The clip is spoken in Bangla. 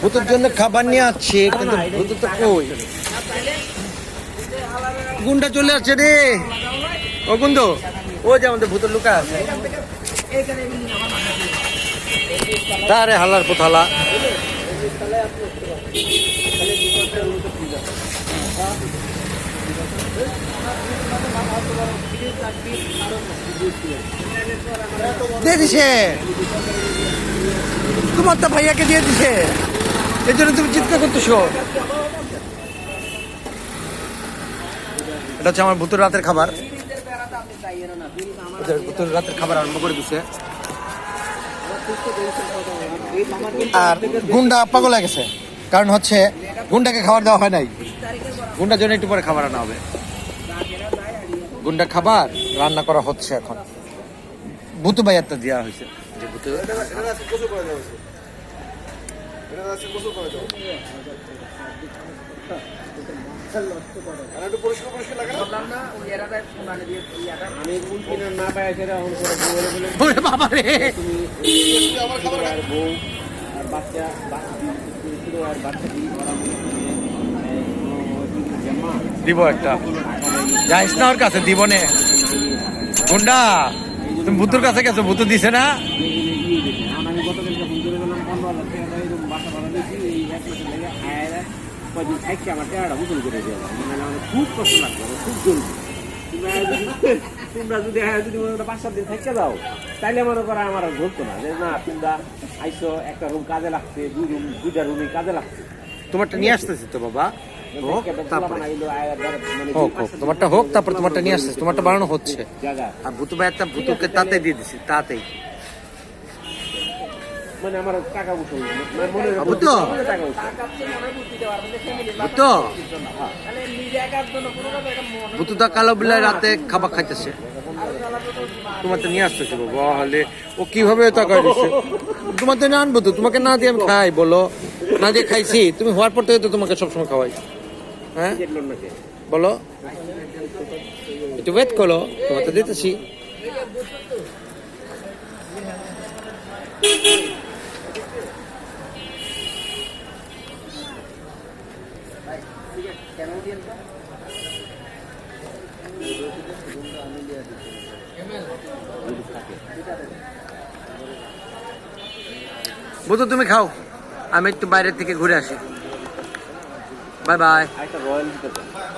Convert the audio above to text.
ভূতের জন্য খাবার নিয়ে আসছে, কিন্তু ভূত তো কই? গুন্ডা চলে আসছে রে। ও গুন্ড, ও যে আমাদের ভূতের লুকা আছে। তারে হালার পোথালা। দিয়ে দিছে, তোমার তো ভাইয়াকে দিয়ে দিছে, এই জন্য তুমি চিৎকার করতেছো। এটা হচ্ছে আমার ভূতের রাতের খাবার। ভূতের রাতের খাবার আরম্ভ করে দিছে। আর গুন্ডা পাগল হয়ে গেছে, কারণ হচ্ছে গুন্ডাকে খাবার দেওয়া হয় নাই। গুন্ডার জন্য একটু পরে খাবার আনা হবে। গুন্ডা খাবার রান্না করা হচ্ছে এখন। ভূতু ভাইয়ারটা দেওয়া হয়েছে। দিব একটা, যাইস না ওর কাছে, দিব নে। গুন্ডা, তুমি ভূতুর কাছে গেছো, ভূতু দিছে না? খুব কষ্ট লাগবে, খুব জরুরি। তোমরা যদি 5-7 দিন থেকে দাও, তাইলে মনে করো আমার আর ধরতো না যে না তোমরা আইসো, একটা রুম কাজে লাগছে, দুইটা রুমে কাজে লাগছে। তোমারটা নিয়ে আসতেছি তো বাবা, তোমারটা হোক, তারপর তোমারটা নিয়ে আসতেছি। তোমারটা বানানো হচ্ছে। আর ভূতু ভাইয়ারটা ভূতুকে তাতে দিয়ে দিছি, তাতেই। মানে আমার টাকা উঠল, ভূতুটা কালো বিলাই রাতে খাবার খাইতেছে। তোমার তো নিয়ে আসতেছে বাবা, হলে ও কিভাবে টাকা দিচ্ছে? তোমার তো না আনবো তো, তোমাকে না দিয়ে আমি খাই? বলো, না দিয়ে খাইছি? তুমি হওয়ার পর থেকে তো তোমাকে সবসময় খাওয়াই। হ্যাঁ বলো, একটু ওয়েট করো, তোমার তো দিতেছি। বুঝো, তুমি খাও, আমি একটু বাইরের থেকে ঘুরে আসি। Bye bye.